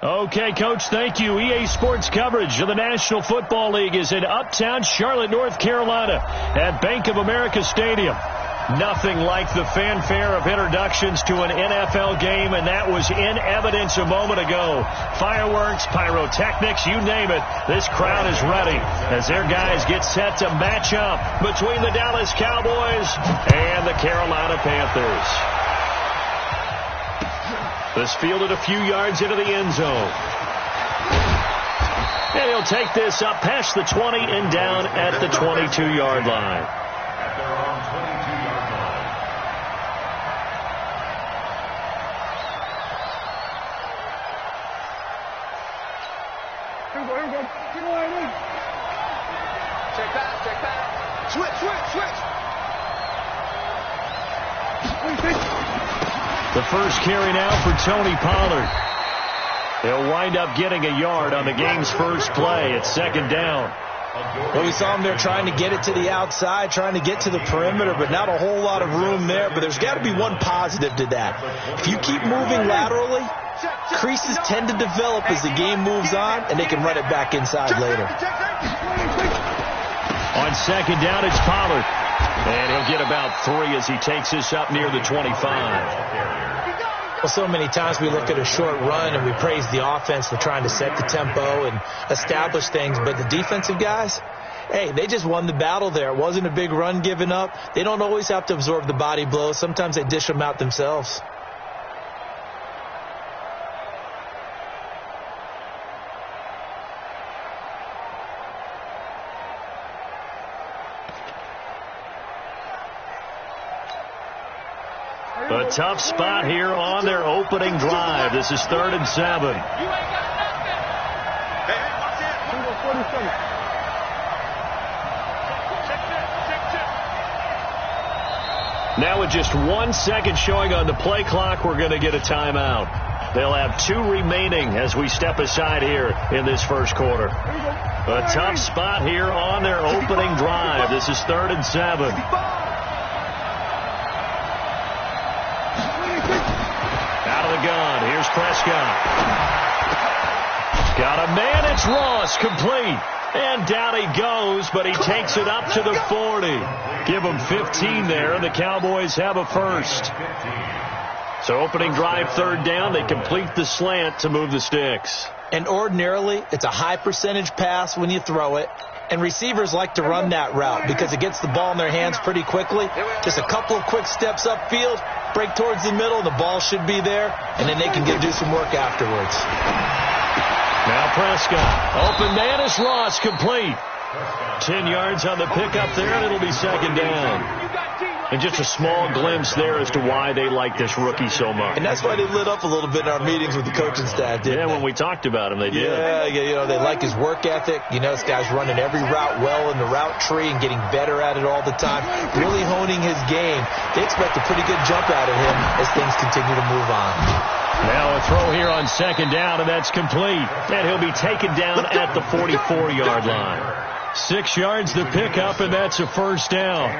Okay, Coach, thank you. EA Sports coverage of the National Football League is in uptown Charlotte, North Carolina at Bank of America Stadium. Nothing like the fanfare of introductions to an NFL game, and that was in evidence a moment ago. Fireworks, pyrotechnics, you name it. This crowd is ready as their guys get set to match up between the Dallas Cowboys and the Carolina Panthers. This fielded a few yards into the end zone. And he'll take this up past the 20 and down at the 22-yard line. Check back. Switch. The first carry now for Tony Pollard. He'll wind up getting a yard on the game's first play. It's second down. Well, we saw him there trying to get it to the outside, trying to get to the perimeter, but not a whole lot of room there. But there's got to be one positive to that. If you keep moving laterally, creases tend to develop as the game moves on, and they can run it back inside later. On second down, it's Pollard. And he'll get about 3 as he takes this up near the 25. Well, so many times we look at a short run and we praise the offense for trying to set the tempo and establish things. But the defensive guys, hey, they just won the battle there. It wasn't a big run given up. They don't always have to absorb the body blows. Sometimes they dish them out themselves. A tough spot here on their opening drive. This is 3rd and 7. Now with just 1 second showing on the play clock, we're going to get a timeout. They'll have 2 remaining as we step aside here in this first quarter. A tough spot here on their opening drive. This is 3rd and 7. Gun. Here's Prescott. Got a man. It's Ross. Complete. And down he goes, but he takes it up to the 40. Give him 15 there, and the Cowboys have a first. So opening drive, 3rd down. They complete the slant to move the sticks. And ordinarily, it's a high percentage pass when you throw it. And receivers like to run that route because it gets the ball in their hands pretty quickly. Just a couple of quick steps upfield, break towards the middle, the ball should be there, and then they can do some work afterwards. Now Prescott. Open man is Ross. Complete. 10 yards on the pickup there, and it'll be second down. And just a small glimpse there as to why they like this rookie so much. And that's why they lit up a little bit in our meetings with the coaching staff, didn't they? When we talked about him, they did. Yeah, they like his work ethic. This guy's running every route well in the route tree and getting better at it all the time, really honing his game. They expect a pretty good jump out of him as things continue to move on. Now a throw here on second down, and that's complete. And he'll be taken down at the 44-yard line. 6 yards the pickup, and that's a first down.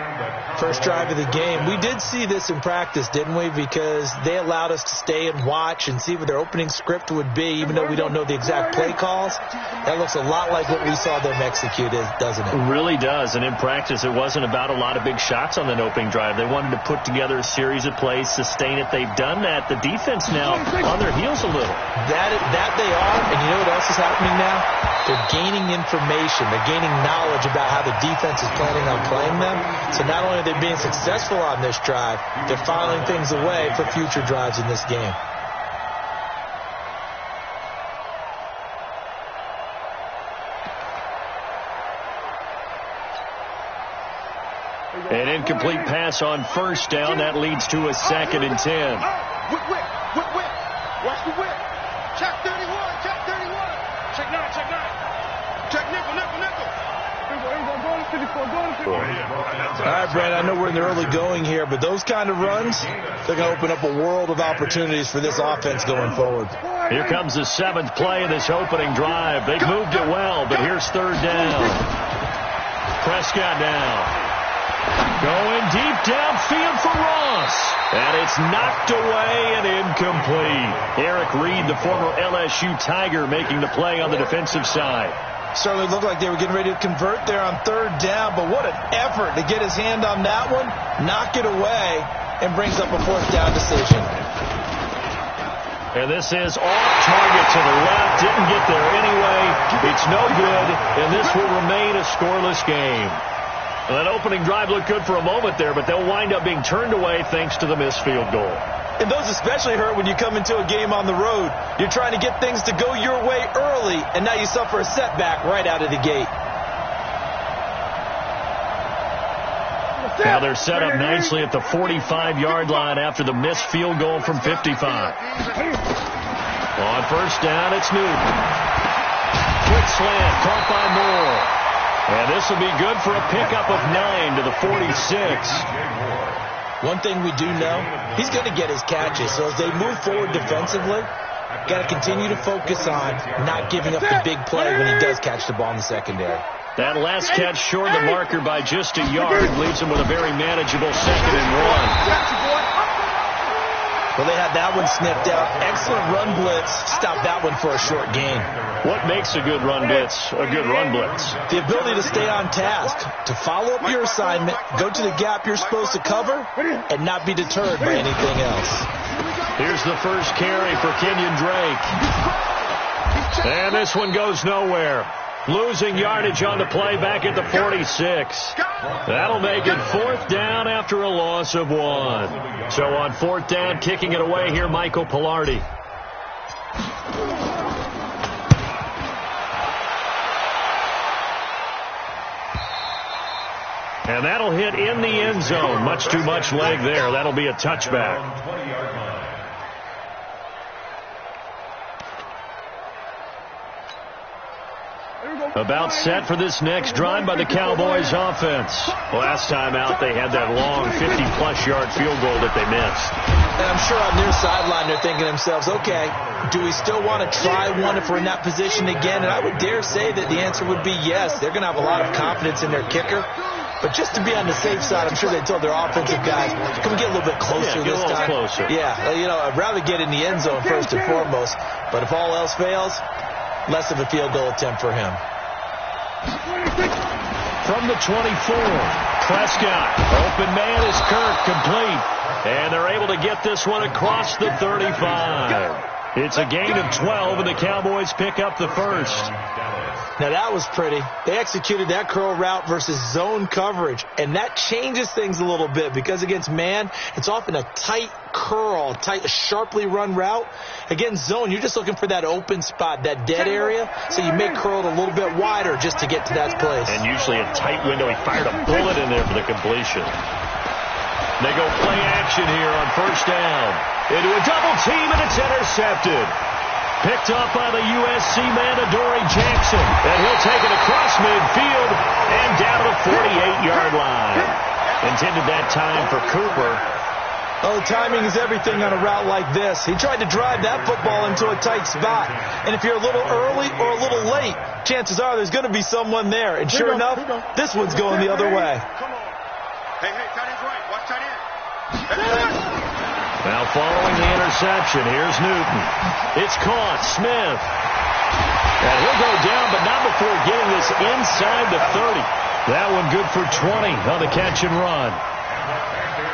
First drive of the game. We did see this in practice, didn't we? Because they allowed us to stay and watch and see what their opening script would be, even though we don't know the exact play calls. That looks a lot like what we saw them execute, doesn't it? It really does. And in practice, it wasn't about a lot of big shots on that opening drive. They wanted to put together a series of plays, sustain it. They've done that. The defense now on their heels a little. That they are. And you know what else is happening now? They're gaining information. They're gaining knowledge about how the defense is planning on playing them. So not only are they being successful on this drive, they're filing things away for future drives in this game. An incomplete pass on first down. That leads to a 2nd and 10. Whip. Watch the whip. Check 31. Check 9. Check nickel. All right, Brad, I know we're in the early going here, but those kind of runs, they're going to open up a world of opportunities for this offense going forward. Here comes the 7th play of this opening drive. They've moved it well, but here's 3rd down. Prescott now. Going deep downfield for Ross. And it's knocked away and incomplete. Eric Reed, the former LSU Tiger, making the play on the defensive side. Certainly looked like they were getting ready to convert there on third down, but what an effort to get his hand on that one, knock it away, and brings up a fourth down decision. And this is off target to the left. Didn't get there anyway. It's no good, and this will remain a scoreless game. Well, that opening drive looked good for a moment there, but they'll wind up being turned away thanks to the missed field goal. And those especially hurt when you come into a game on the road. You're trying to get things to go your way early, and now you suffer a setback right out of the gate. Now they're set up nicely at the 45-yard line after the missed field goal from 55. On first down, it's Newton. Quick slant, caught by Moore. And this will be good for a pickup of 9 to the 46. One thing we do know, he's going to get his catches. So as they move forward defensively, got to continue to focus on not giving up the big play when he does catch the ball in the secondary. That last catch short of the marker by just a yard leaves him with a very manageable 2nd and 1. Well, they had that one sniffed out. Excellent run blitz. Stopped that one for a short gain. What makes a good run blitz a good run blitz? The ability to stay on task, to follow up your assignment, go to the gap you're supposed to cover, and not be deterred by anything else. Here's the first carry for Kenyon Drake. And this one goes nowhere. Losing yardage on the play back at the 46. That'll make it 4th down after a loss of 1. So on 4th down, kicking it away here, Michael Pilardi. And that'll hit in the end zone. Much too much leg there. That'll be a touchback. About set for this next drive by the Cowboys offense. Last time out, they had that long 50-plus yard field goal that they missed. And I'm sure on their sideline they're thinking to themselves, okay, do we still want to try one if we're in that position again? And I would dare say that the answer would be yes. They're going to have a lot of confidence in their kicker. But just to be on the safe side, I'm sure they told their offensive guys, can we get a little bit closer this time? Closer. Yeah, you know, I'd rather get in the end zone first and foremost. But if all else fails, less of a field goal attempt for him. From the 24, Prescott. Open man is Kirk, complete. And they're able to get this one across the 35. It's a gain of 12, and the Cowboys pick up the first. Now, that was pretty. They executed that curl route versus zone coverage, and that changes things a little bit because against man, it's often a tight curl, tight, sharply run route. Against zone, you're just looking for that open spot, that dead area, so you make curl a little bit wider just to get to that place. And usually a tight window. He fired a bullet in there for the completion. They go play action here on first down. Into a double team, and it's intercepted. Picked up by the USC man, Adoree Jackson. And he'll take it across midfield and down to the 48-yard line. Intended that time for Cooper. Oh, timing is everything on a route like this. He tried to drive that football into a tight spot. And if you're a little early or a little late, chances are there's going to be someone there. And sure enough, this one's going the other way. Hey, tight end's right. Watch tight end. Now following the interception, here's Newton. It's caught. Smith. And he'll go down, but not before getting this inside the 30. That one good for 20 on the catch and run.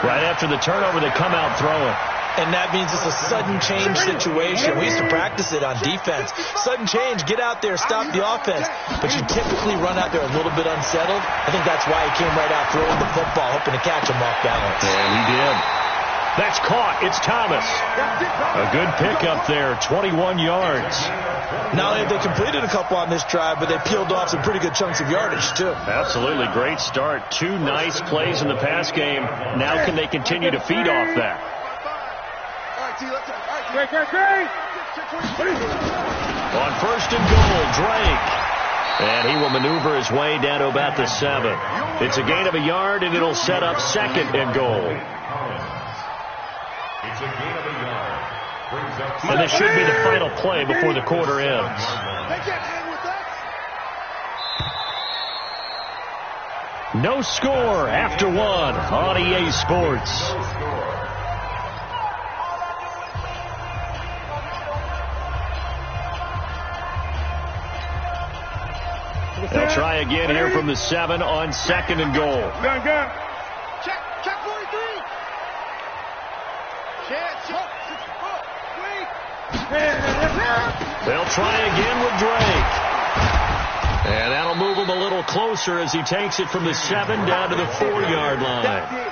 Right after the turnover, they come out throwing. And that means it's a sudden change situation. We used to practice it on defense. Sudden change, get out there, stop the offense. But you typically run out there a little bit unsettled. I think that's why he came right out throwing the football, hoping to catch him off balance. And he did. That's caught. It's Thomas. A good pickup there, 21 yards. Not only have they completed a couple on this drive, but they peeled off some pretty good chunks of yardage, too. Absolutely. Great start. 2 nice plays in the pass game. Now can they continue to feed off that? On first and goal, Drake. And he will maneuver his way down to about the 7. It's a gain of a yard, and it'll set up 2nd and goal. And this should be the final play before the quarter ends. No score after one on EA Sports. They'll try again here from the 7 on 2nd and goal. Go. Check 43. They'll try again with Drake. And that'll move him a little closer as he takes it from the 7 down to the 4-yard line.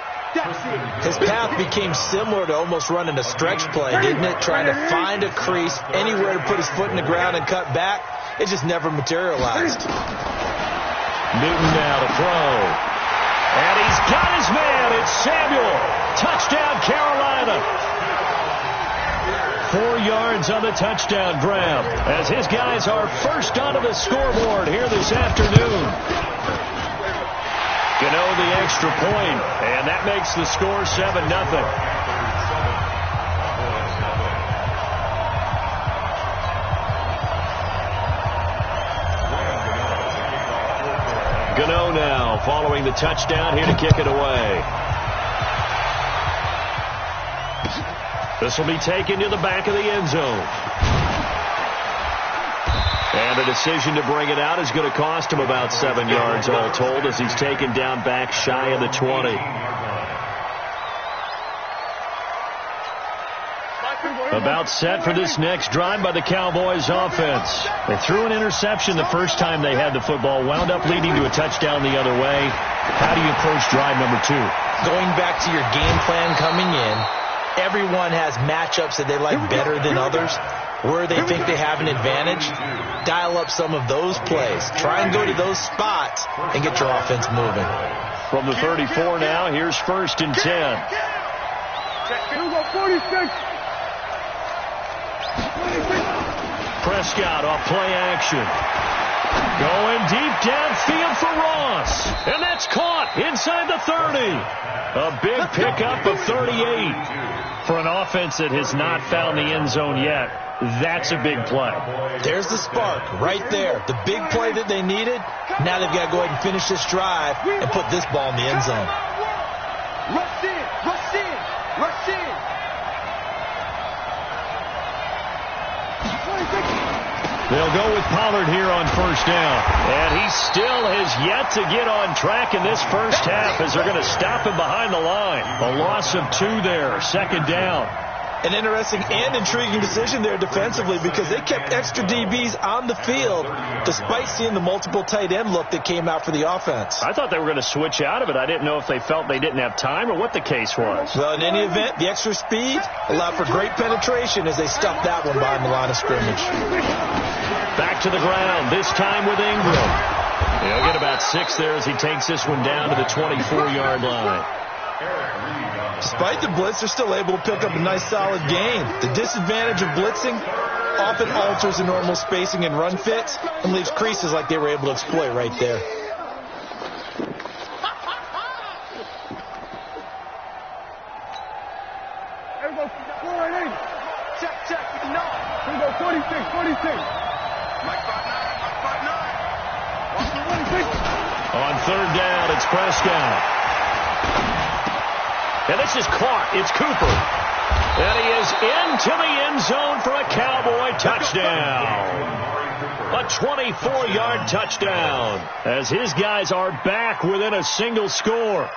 His path became similar to almost running a stretch play, didn't it? Trying to find a crease, anywhere to put his foot in the ground and cut back. It just never materialized. Newton now to throw. And he's got his man. It's Samuel. Touchdown, Carolina. 4 yards on the touchdown grab as his guys are first onto the scoreboard here this afternoon. Gano the extra point, and that makes the score 7-0. Gano now following the touchdown here to kick it away. This will be taken to the back of the end zone. And a decision to bring it out is going to cost him about 7 yards all told as he's taken down back shy of the 20. About set for this next drive by the Cowboys offense. They threw an interception the first time they had the football, wound up leading to a touchdown the other way. How do you approach drive number 2? Going back to your game plan coming in, everyone has matchups that they like better than others. Where they think they have an advantage, dial up some of those plays. Try and go to those spots and get your offense moving. From the 34 now, here's 1st and 10. Prescott off play action. Going deep downfield for Ross. And that's caught inside the 30. A big pickup of 38. For an offense that has not found the end zone yet, that's a big play. There's the spark right there. The big play that they needed. Now they've got to go ahead and finish this drive and put this ball in the end zone. Rush in. They'll go with Pollard here on 1st down. And he still has yet to get on track in this first half as they're going to stop him behind the line. A loss of 2 there, 2nd down. An interesting and intriguing decision there defensively because they kept extra DBs on the field despite seeing the multiple tight end look that came out for the offense. I thought they were going to switch out of it. I didn't know if they felt they didn't have time or what the case was. Well, in any event, the extra speed allowed for great penetration as they stuffed that one behind the line of scrimmage. Back to the ground, this time with Ingram. He'll get about 6 there as he takes this one down to the 24-yard line. Despite the blitz, they're still able to pick up a nice solid gain. The disadvantage of blitzing often alters the normal spacing and run fits and leaves creases like they were able to exploit right there. Check. No. Here we go, 46. Mike 5'9". On 3rd down, it's Prescott. And this is caught. It's Cooper. And he is into the end zone for a Cowboy touchdown. A 24-yard touchdown as his guys are back within a single score.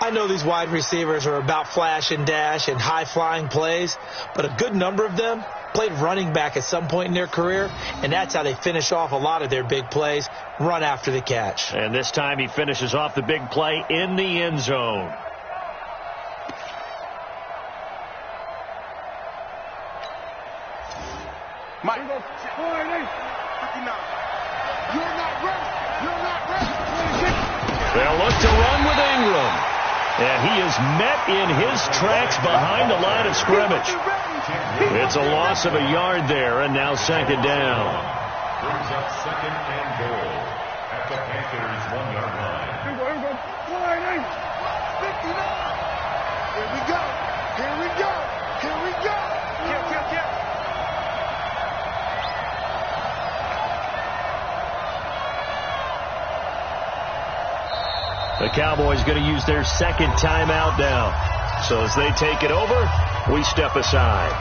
I know these wide receivers are about flash and dash and high-flying plays, but a good number of them played running back at some point in their career, and that's how they finish off a lot of their big plays, run after the catch. And this time he finishes off the big play in the end zone. Mike. 59. You're not ready. They'll look to run with Ingram. And he is met in his tracks behind the line of scrimmage. It's a loss of a yard there, and now 2nd down. Brings up 2nd and goal at the Panthers' 1-yard line. Here we go. Kill. The Cowboys going to use their second timeout now. So as they take it over, we step aside.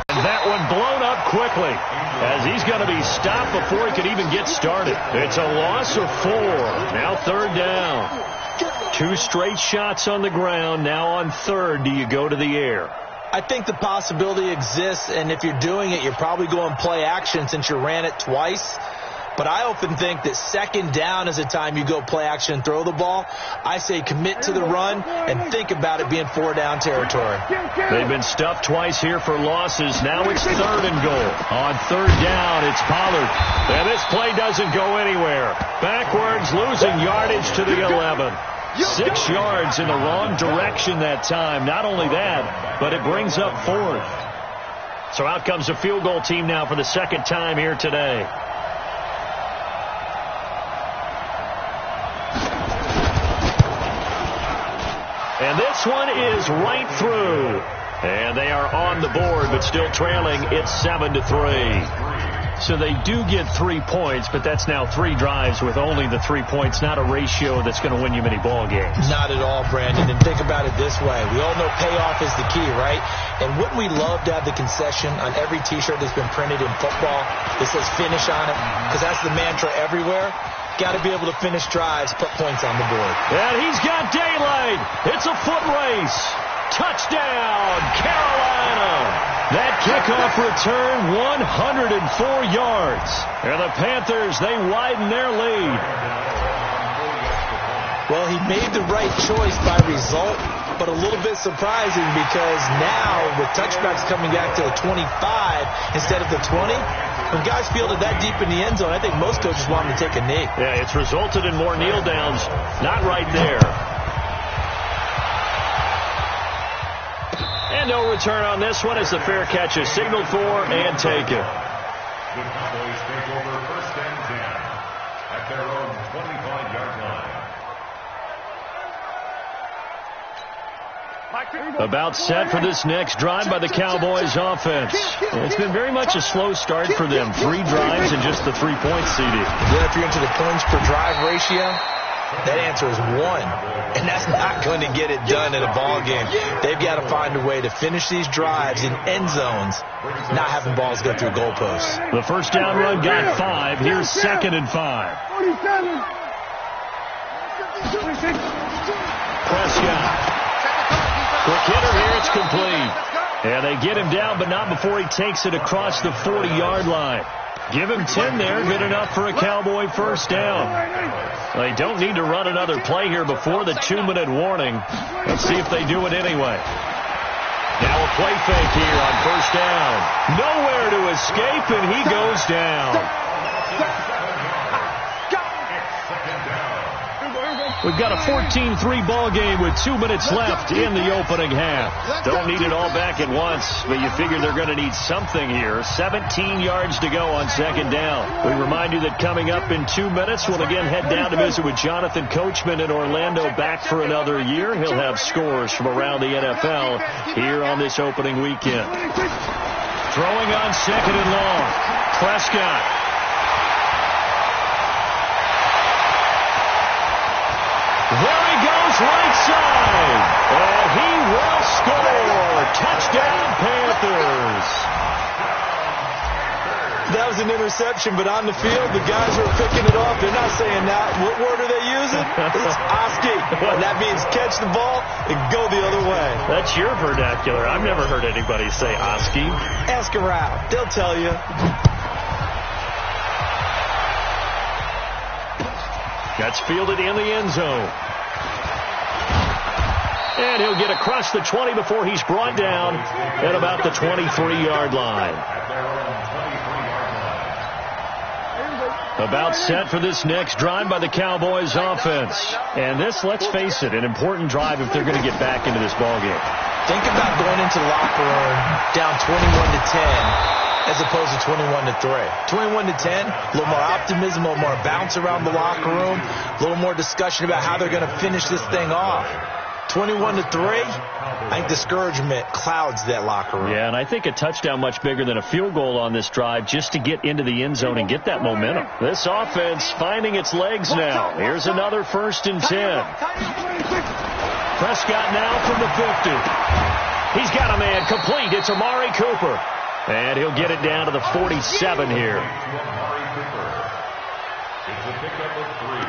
And that one blown up quickly as he's going to be stopped before he could even get started. It's a loss of 4. Now third down. 2 straight shots on the ground. Now on third, do you go to the air? I think the possibility exists, and if you're doing it, you're probably going play action since you ran it twice. But I often think that second down is a time you go play action and throw the ball. I say commit to the run and think about it being 4-down territory. They've been stuffed twice here for losses. Now it's third and goal. On third down, it's Pollard. And this play doesn't go anywhere. Backwards, losing yardage to the 11. 6 yards in the wrong direction that time. Not only that, but it brings up fourth. So out comes a field goal team now for the second time here today. And this one is right through. And they are on the board, but still trailing. It's 7-3. So they do get 3 points, but that's now 3 drives with only the 3 points, not a ratio that's going to win you many ball games. Not at all, Brandon. And think about it this way. We all know payoff is the key, right? And wouldn't we love to have the concession on every T-shirt that's been printed in football that says finish on it? Because that's the mantra everywhere. Got to be able to finish drives, put points on the board. And he's got daylight. It's a foot race. Touchdown, Carolina. That kickoff return, 104 yards. And the Panthers, they widen their lead. Well, he made the right choice by result, but a little bit surprising because now with touchbacks coming back to the 25 instead of the 20, when guys fielded that deep in the end zone, I think most coaches want them to take a knee. Yeah, it's resulted in more kneel downs. Not right there. And no return on this one as the fair catch is signaled for and taken. The Cowboys take over first and 10 at their own 25-yard line. About set for this next drive by the Cowboys offense. It's been very much a slow start for them. 3 drives and just the 3 points CD. Yeah, if you're into the points per drive ratio, that answer is 1. And that's not going to get it done in a ball game. They've got to find a way to finish these drives in end zones, not having balls go through goalposts. The first down run got 5. Here's 2nd and 5. Prescott. Quick hitter here. It's complete. And they get him down, but not before he takes it across the 40-yard line. Give him 10 there. Good enough for a Cowboy first down. They don't need to run another play here before the 2-minute warning. Let's see if they do it anyway. Now a play fake here on first down. Nowhere to escape, and he goes down. We've got a 14-3 ball game with 2 minutes left in the opening half. Don't need it all back at once, but you figure they're going to need something here. 17 yards to go on second down. We remind you that coming up in 2 minutes, we'll again head down to visit with Jonathan Coachman in Orlando, back for another year. He'll have scores from around the NFL here on this opening weekend. Throwing on second and long. Prescott. There he goes, right side. And he will score. Touchdown, Panthers. That was an interception, but on the field, the guys who are picking it off, they're not saying that. What word are they using? It's Oski. And that means catch the ball and go the other way. That's your vernacular. I've never heard anybody say Oski. Ask around. They'll tell you. That's fielded in the end zone. And he'll get across the 20 before he's brought down at about the 23-yard line. About set for this next drive by the Cowboys offense. And this, let's face it, an important drive if they're going to get back into this ballgame. Think about going into the locker room down 21-10. As opposed to 21-3. 21-10, a little more optimism, a little more bounce around the locker room, a little more discussion about how they're going to finish this thing off. 21-3. I think discouragement clouds that locker room. Yeah, and I think a touchdown much bigger than a field goal on this drive just to get into the end zone and get that momentum. This offense finding its legs now. Here's another 1st and 10. Prescott now from the 50. He's got a man complete. It's Amari Cooper. And he'll get it down to the 47 here. It's a pickup of 3.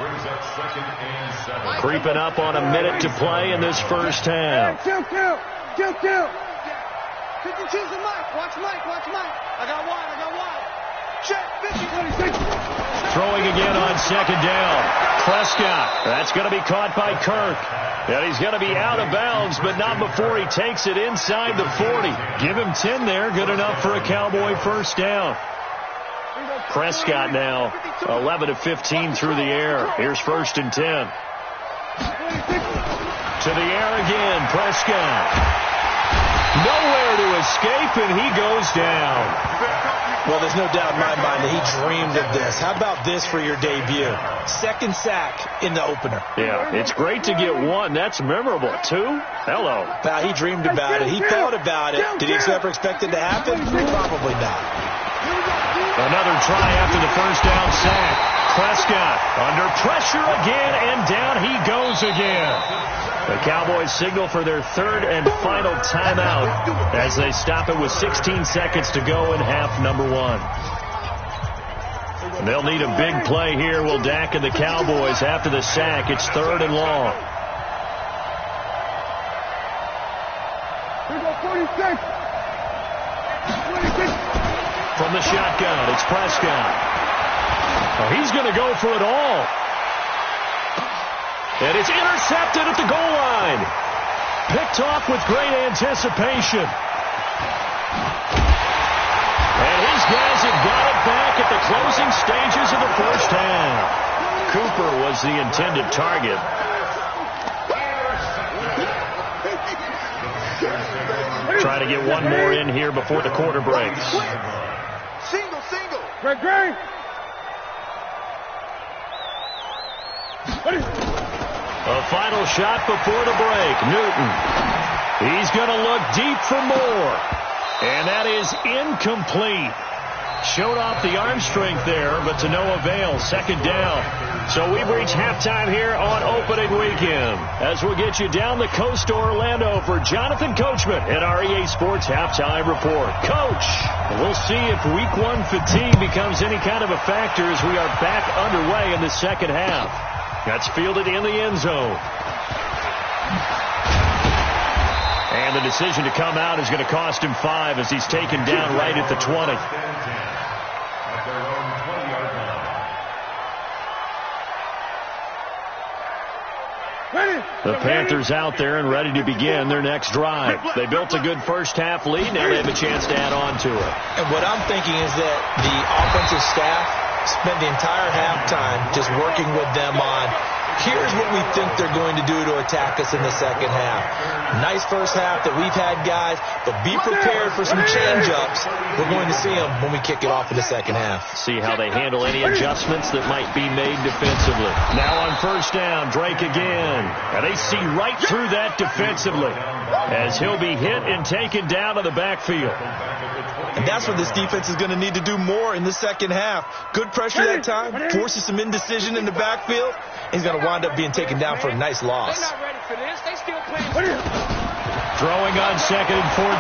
Brings up 2nd and 7. Creeping up on a minute to play in this first half. Kill. 52 to Mike. Watch Mike. I got wide. Check. 50. 26. Throwing again on 2nd down. Prescott. That's going to be caught by Kirk. And he's going to be out of bounds, but not before he takes it inside the 40. Give him 10 there. Good enough for a Cowboy first down. Prescott now 11 of 15 through the air. Here's 1st and 10. To the air again. Prescott. Nowhere to escape, and he goes down. Well, there's no doubt in my mind that he dreamed of this. How about this for your debut? 2nd sack in the opener. Yeah, it's great to get 1. That's memorable. 2? Hello. Now, he dreamed about it. He thought about it. Did he ever expect it to happen? Probably not. Another try after the first down sack. Prescott under pressure again, and down he goes again. The Cowboys signal for their 3rd and final timeout as they stop it with 16 seconds to go in half number 1. And they'll need a big play here, will Dak and the Cowboys after the sack. It's 3rd and long. Here we go, 46. From the shotgun, it's Prescott. Oh, he's going to go for it all. And it's intercepted at the goal line. Picked off with great anticipation. And his guys have got it back at the closing stages of the first half. Cooper was the intended target. Try to get one more in here before the quarter breaks. Single. Greg. A final shot before the break. Newton. He's going to look deep for more. And that is incomplete. Showed off the arm strength there, but to no avail. 2nd down. So we've reached halftime here on opening weekend. As we'll get you down the coast to Orlando for Jonathan Coachman at our EA Sports Halftime Report. Coach, we'll see if Week 1 fatigue becomes any kind of a factor as we are back underway in the second half. That's fielded in the end zone. And the decision to come out is going to cost him 5 as he's taken down right at the 20. The Panthers out there and ready to begin their next drive. They built a good first half lead. Now they have a chance to add on to it. And what I'm thinking is that the offensive staff spent the entire halftime just working with them on, here's what we think they're going to do to attack us in the second half. Nice first half that we've had, guys, but be prepared for some change-ups. We're going to see them when we kick it off in the second half. See how they handle any adjustments that might be made defensively. Now on first down, Drake again. And they see right through that defensively as he'll be hit and taken down to the backfield. And that's what this defense is going to need to do more in the second half. Good pressure that time, forces some indecision in the backfield. He's going to wind up being taken down for a nice loss. They're not ready for this. They still playing. Throwing on 2nd and 14.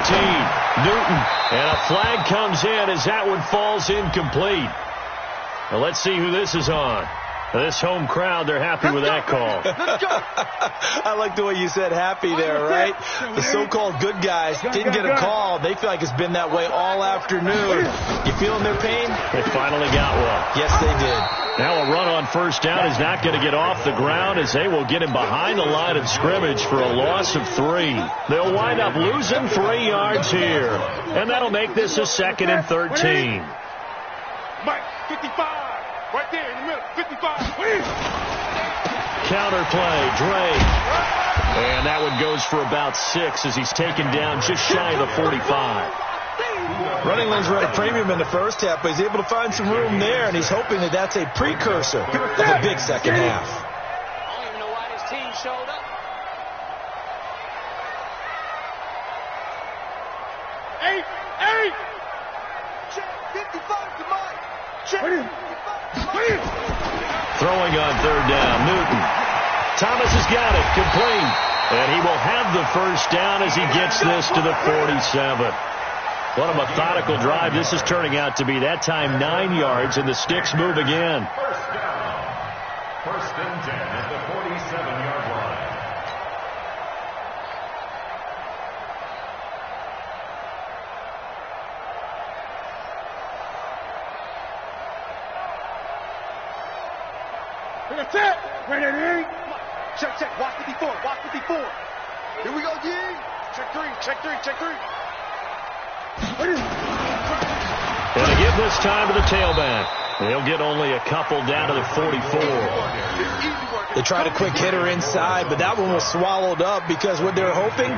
Newton. And a flag comes in as that one falls incomplete. Now let's see who this is on. This home crowd, they're happy with that call. I like the way you said happy there, right? The so-called good guys didn't get a call. They feel like it's been that way all afternoon. You feeling their pain? They finally got one. Yes, they did. Now a run on first down is not going to get off the ground as they will get him behind the line of scrimmage for a loss of 3. They'll wind up losing 3 yards here. And that'll make this a 2nd and 13. Mike, 55. Right there in the middle. 55. Counter play, Drake. And that one goes for about 6 as he's taken down just shy of the 45. Running lanes were at a premium in the first half, but he's able to find some room there, and he's hoping that that's a precursor of a big second half. I don't even know why this team showed up. 8. Check 55 to Mike. Check 55 to Mike. Throwing on third down, Newton. Thomas has got it, complete. And he will have the first down as he gets this to the 47. What a methodical drive this is turning out to be. That time 9 yards, and the sticks move again. First down. First and 10 at the 47-yard line. Check. Watch 54. Here we go, D. Check 3. And they give this time to the tailback. They'll get only a couple down to the 44. They tried a quick hitter inside, but that one was swallowed up because what they're hoping,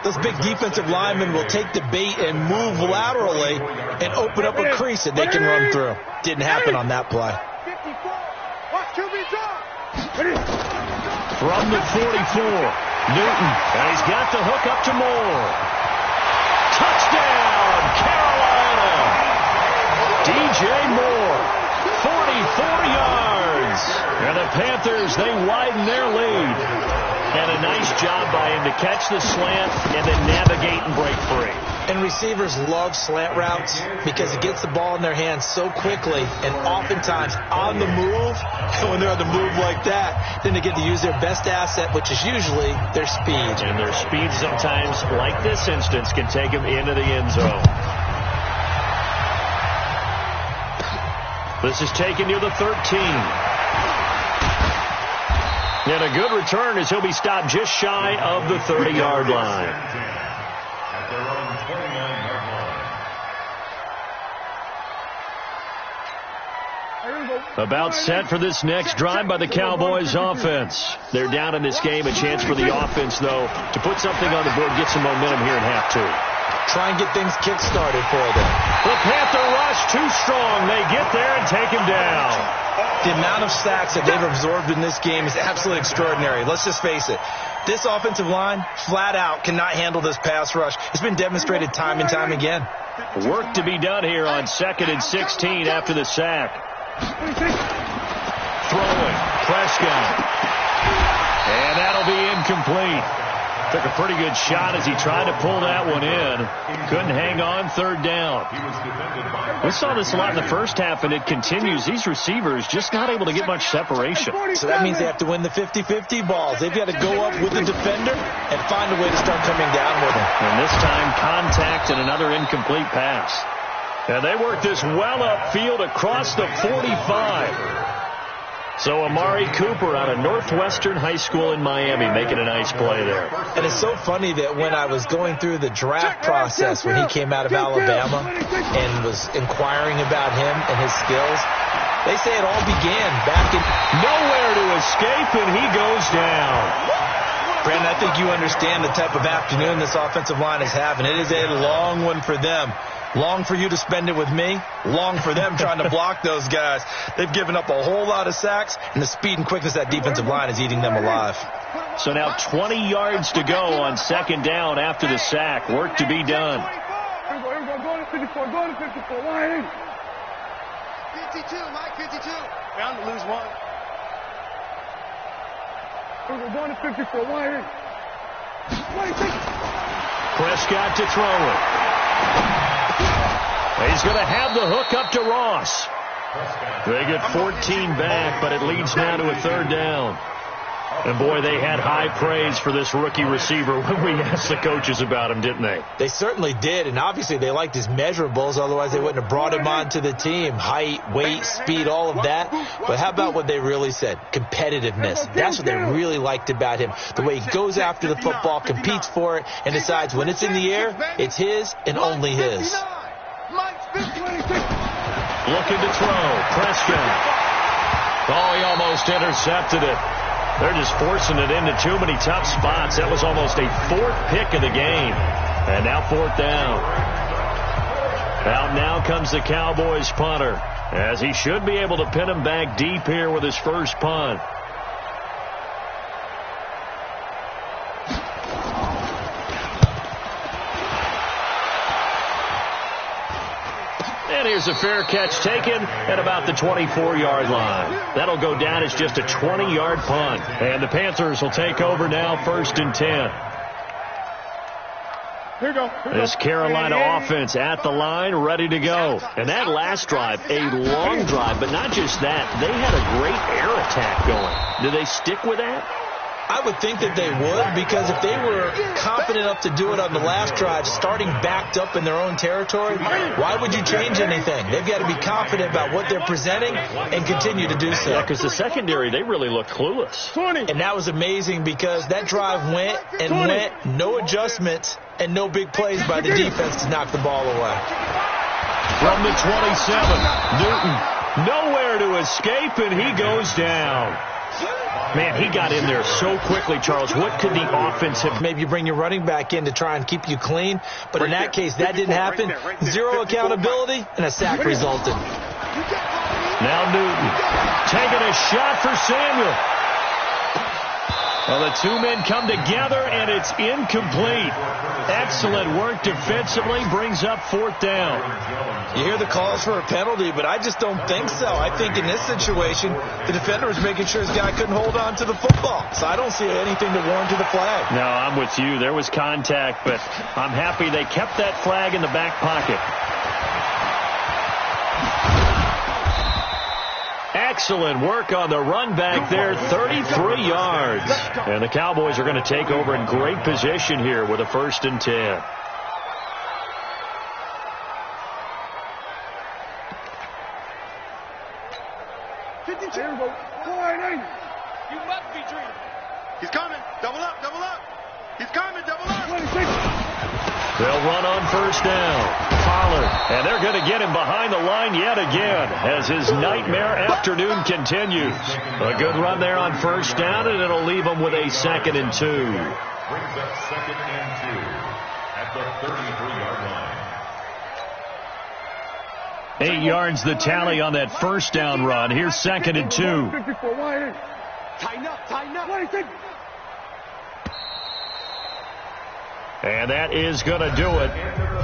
those big defensive linemen will take the bait and move laterally and open up a crease that they can run through. Didn't happen on that play. 54. Watch QB drop. From the 44, Newton, and he's got the hook up to Moore. Touchdown, Carolina! DJ Moore, 44 yards. And the Panthers, they widen their lead. And a nice job by him to catch the slant and then navigate and break free. And receivers love slant routes because it gets the ball in their hands so quickly and oftentimes on the move. And when they're on the move like that, then they get to use their best asset, which is usually their speed. And their speed sometimes, like this instance, can take them into the end zone. This is taken near the 13. And a good return as he'll be stopped just shy of the 30-yard line. At their own 29-yard line. About set for this next drive by the Cowboys offense. They're down in this game. A chance for the offense, though, to put something on the board, get some momentum here in half two. Try and get things kick-started for them. The Panther rush too strong. They get there and take him down. The amount of sacks that they've absorbed in this game is absolutely extraordinary. Let's just face it. This offensive line, flat out, cannot handle this pass rush. It's been demonstrated time and time again. Work to be done here on 2nd and 16 after the sack. Throwing, Prescott. And that'll be incomplete. Took a pretty good shot as he tried to pull that one in. Couldn't hang on third down. We saw this a lot in the first half, and it continues. These receivers just not able to get much separation. So that means they have to win the 50-50 balls. They've got to go up with the defender and find a way to start coming down with him. And this time, contact and another incomplete pass. And they work this well upfield across the 45. So Amari Cooper out of Northwestern High School in Miami making a nice play there. And it's so funny that when I was going through the draft process when he came out of Alabama and was inquiring about him and his skills, they say it all began back in nowhere to escape, and he goes down. Brandon, I think you understand the type of afternoon this offensive line is having. It is a long one for them. Long for you to spend it with me. Long for them trying to block those guys. They've given up a whole lot of sacks, and the speed and quickness of that defensive line is eating them alive. So now 20 yards to go on 2nd down after the sack. Work to be done. Here we go. Go to 54. Go to 54. Line. 52, Mike, 52. Bound to lose one. Here we go. Going to 54. Line. Prescott to throw it. He's going to have the hook up to Ross. They get 14 back, but it leads now to a 3rd down. And, boy, they had high praise for this rookie receiver when we asked the coaches about him, didn't they? They certainly did, and obviously they liked his measurables. Otherwise, they wouldn't have brought him onto the team. Height, weight, speed, all of that. But how about what they really said? Competitiveness. That's what they really liked about him. The way he goes after the football, competes for it, and decides when it's in the air, it's his and only his. Looking to throw. Prescott. Oh, he almost intercepted it. They're just forcing it into too many tough spots. That was almost a 4th pick of the game. And now 4th down. Out now comes the Cowboys punter, as he should be able to pin him back deep here with his first punt. And here's a fair catch taken at about the 24-yard line. That'll go down as just a 20-yard punt. And the Panthers will take over now, 1st and 10. Here we go. This Carolina offense at the line, ready to go. And that last drive, a long drive, but not just that. They had a great air attack going. Do they stick with that? I would think that they would, because if they were confident enough to do it on the last drive, starting backed up in their own territory, why would you change anything? They've got to be confident about what they're presenting and continue to do so. Yeah, because the secondary, they really look clueless. And that was amazing, because that drive went and went, no adjustments and no big plays by the defense to knock the ball away. From the 27, Newton nowhere to escape, and he goes down. Man, he got in there so quickly, Charles. What could the offense have? Maybe you bring your running back in to try and keep you clean, but in that case, that didn't happen. Zero accountability, and a sack resulted. Now Newton taking a shot for Samuel. Well, the two men come together, and it's incomplete. Excellent work defensively, brings up 4th down. You hear the calls for a penalty, but I just don't think so. I think in this situation, the defender was making sure his guy couldn't hold on to the football. So I don't see anything to warrant to the flag. No, I'm with you. There was contact, but I'm happy they kept that flag in the back pocket. Excellent work on the run back there, 33 yards. And the Cowboys are going to take over in great position here with a 1st and 10. You must be dreaming. He's coming. Double up, double up. He's coming, double up. They'll run on 1st down. Pollard, and they're going to get him behind the line yet again as his nightmare afternoon continues. A good run there on 1st down, and it'll leave him with a 2nd and 2. Brings up 2nd and 2 at the 33-yard line. 8 yards the tally on that 1st down run. Here's 2nd and 2. Tighten up, tighten up. And that is going to do it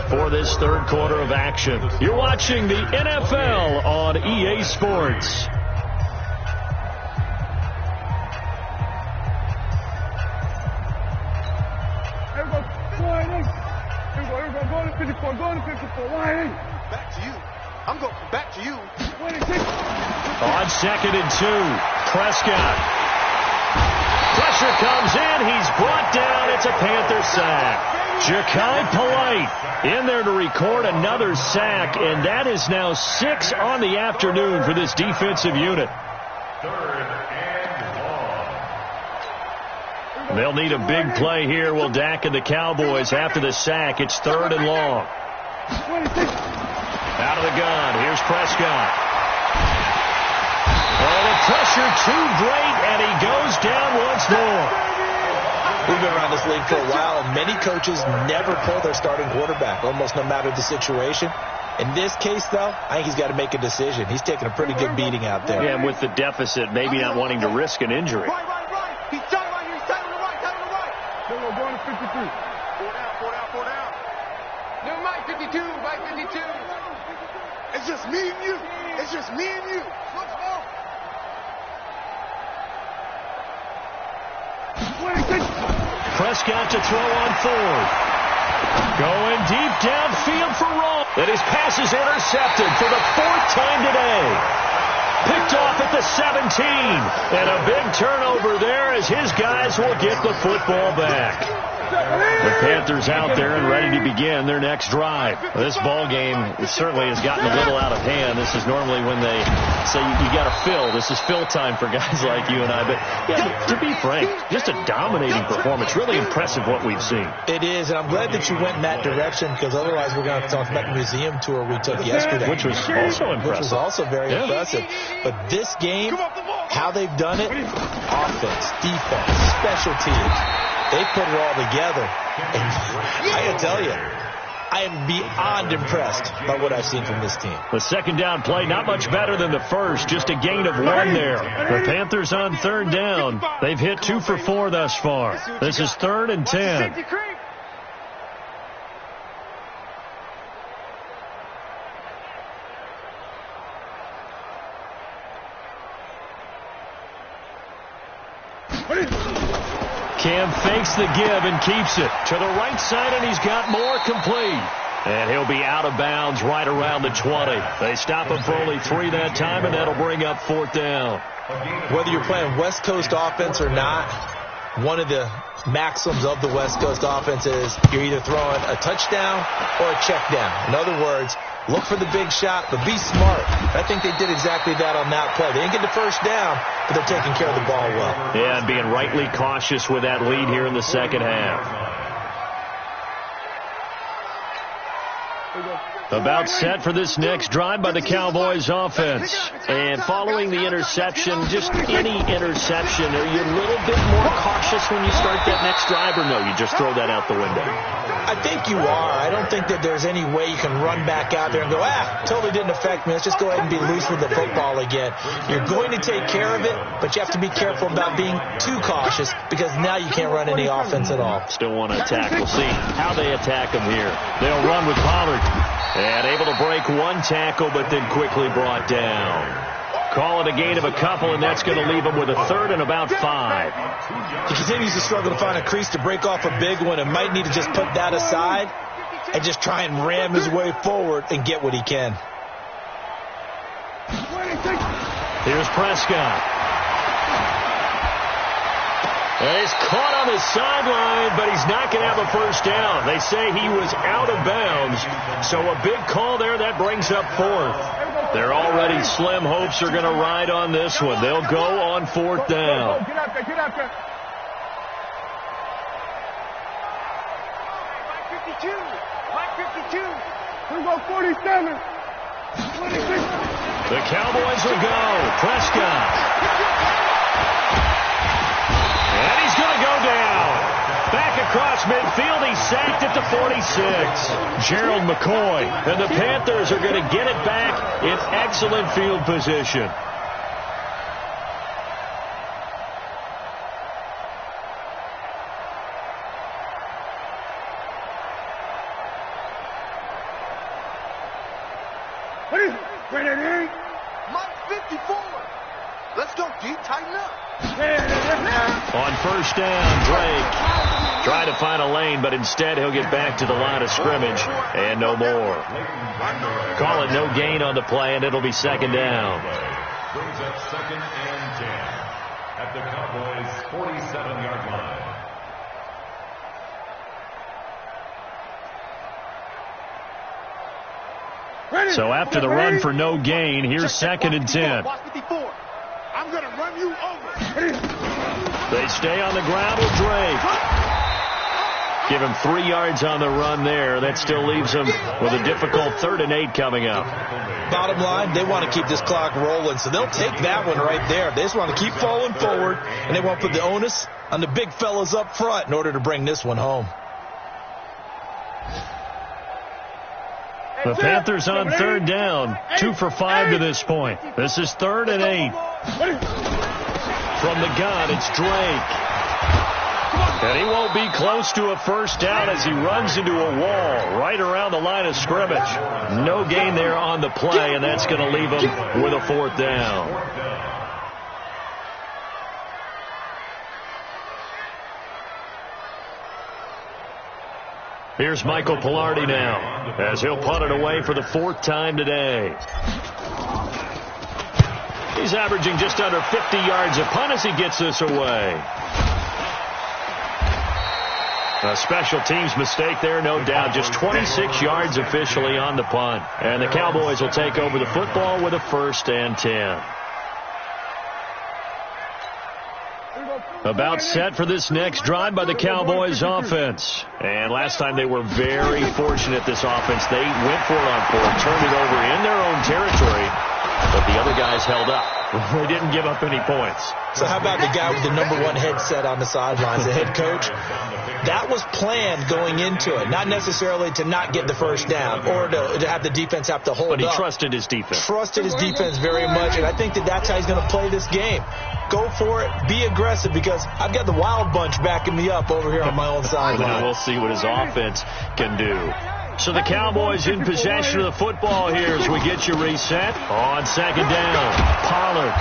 for this 3rd quarter of action. You're watching the NFL on EA Sports. Back to you. I'm going back to you. On 2nd and 2, Prescott. Pressure comes in. He's brought down. It's a Panther sack. Ja'Kai Polite in there to record another sack, and that is now 6 on the afternoon for this defensive unit. 3rd and long. They'll need a big play here. Will Dak and the Cowboys after the sack. It's 3rd and long. Out of the gun. Here's Prescott. Oh, the pressure too great, and he goes down once more. We've been around this league for a while, and many coaches never pull their starting quarterback, almost no matter the situation. In this case, though, I think he's got to make a decision. He's taking a pretty good beating out there. Yeah, and with the deficit, maybe not wanting to risk an injury. Right. He's tight right here. He's tight on the right. Tight on the right. No, we're going to 53. 4 down. No, Mike 52. Mike 52. It's just me and you. It's just me and you. Let's go. Prescott to throw on 4th. Going deep downfield for Roll. And his pass is intercepted for the 4th time today. Picked off at the 17. And a big turnover there as his guys will get the football back. The Panthers out there and ready to begin their next drive. This ball game certainly has gotten a little out of hand. This is normally when they say you got to fill. This is fill time for guys like you and I. But yeah, to be frank, just a dominating performance. Really impressive what we've seen. It is, and I'm glad that you went in that direction, because otherwise we're going to have to talk about the museum tour we took yesterday. Which was also impressive. Which was also very impressive. But this game, how they've done it, offense, defense, special teams, they put it all together. And I got to tell you, I am beyond impressed by what I've seen from this team. The 2nd down play, not much better than the 1st. Just a gain of 1 there. The Panthers on 3rd down. They've hit 2 for 4 thus far. This is 3rd and 10. And fakes the give and keeps it to the right side, and he's got more complete. And he'll be out of bounds right around the 20. They stop him for only 3 that time, and that'll bring up 4th down. Whether you're playing West Coast offense or not, one of the maxims of the West Coast offense is you're either throwing a touchdown or a check down. In other words, look for the big shot, but be smart. I think they did exactly that on that play. They didn't get the first down, but they're taking care of the ball well. Yeah, and being rightly cautious with that lead here in the second half. About set for this next drive by the Cowboys offense. And following the interception, just any interception, are you a little bit more cautious when you start that next drive, or no, you just throw that out the window? I think you are. I don't think that there's any way you can run back out there and go, totally didn't affect me. Let's just go ahead and be loose with the football again. You're going to take care of it, but you have to be careful about being too cautious because now you can't run any offense at all. Still want to attack. We'll see how they attack him here. They'll run with Pollard. And able to break one tackle, but then quickly brought down. Call it a gain of a couple, and that's going to leave him with a 3rd and about 5. He continues to struggle to find a crease to break off a big one and might need to just put that aside and just try and ram his way forward and get what he can. Here's Prescott. He's caught on the sideline, but he's not going to have a first down. They say he was out of bounds, so a big call there. That brings up 4th. Their already slim hopes are going to ride on this one. They'll go on 4th down. Get out there, get out there. 52, 52. We go 47. 26. The Cowboys will go. Prescott. And he's going to go down. Back across midfield, he's sacked at the 46. Gerald McCoy. And the Panthers are going to get it back in excellent field position. What is it? Ready? Mike 54. Let's go, D. Tighten up. On first down, Drake trying to find a lane, but instead he'll get back to the line of scrimmage and no more. Call it no gain on the play, and it'll be 2nd down. Brings up 2nd and 10 at the Cowboys' 47-yard line. So after the run for no gain, here's 2nd and 10. I'm going to run you over. They stay on the ground with Drake. Give him 3 yards on the run there. That still leaves him with a difficult 3rd and 8 coming up. Bottom line, they want to keep this clock rolling, so they'll take that one right there. They just want to keep falling forward, and they want to put the onus on the big fellas up front in order to bring this one home. The Panthers on 3rd down, 2 for 5 to this point. This is 3rd and 8. From the gun, it's Drake. And he won't be close to a first down as he runs into a wall right around the line of scrimmage. No gain there on the play, and that's going to leave him with a 4th down. Here's Michael Pilardi now as he'll punt it away for the 4th time today. He's averaging just under 50 yards a punt as he gets this away. A special teams mistake there, no doubt. Just 26 yards officially on the punt. And the Cowboys will take over the football with a 1st and 10. About set for this next drive by the Cowboys offense. And last time they were very fortunate, this offense. They went for it on 4th, turned it over in their own territory, but the other guys held up. They didn't give up any points. So how about the guy with the #1 headset on the sidelines, the head coach? That was planned going into it, not necessarily to not get the first down or to have the defense have to hold up. But he trusted his defense. Trusted his defense very much, and I think that's how he's going to play this game. Go for it. Be aggressive, because I've got the Wild Bunch backing me up over here on my own sideline. We'll see what his offense can do. So the Cowboys in possession of the football here as we get you reset on second down. Pollard.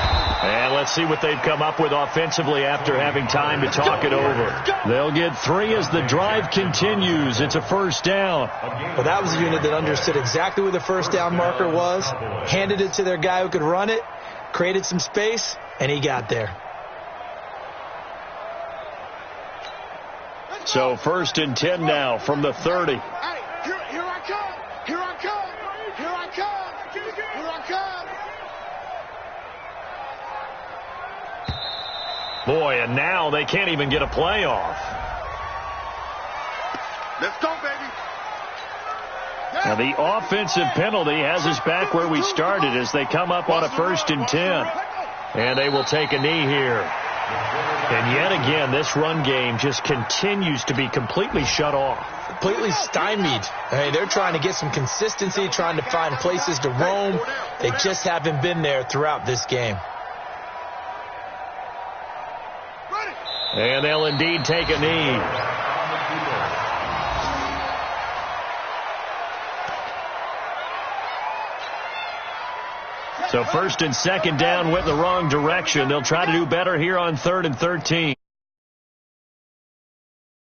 And let's see what they've come up with offensively after having time to talk it over. They'll get 3 as the drive continues. It's a first down. Well, that was a unit that understood exactly where the first down marker was, handed it to their guy who could run it, created some space, and he got there. So 1st and 10 now from the 30. Hey, here I come. Here I come. Here I come. Here I come. Boy, and now they can't even get a play off. Let's go, baby. Now the offensive penalty has us back where we started as they come up on a 1st and 10. And they will take a knee here. And yet again, this run game just continues to be completely shut off. Completely stymied. Hey, they're trying to get some consistency, trying to find places to roam. They just haven't been there throughout this game. And they'll indeed take a knee. So 1st and 2nd down went the wrong direction. They'll try to do better here on 3rd and 13.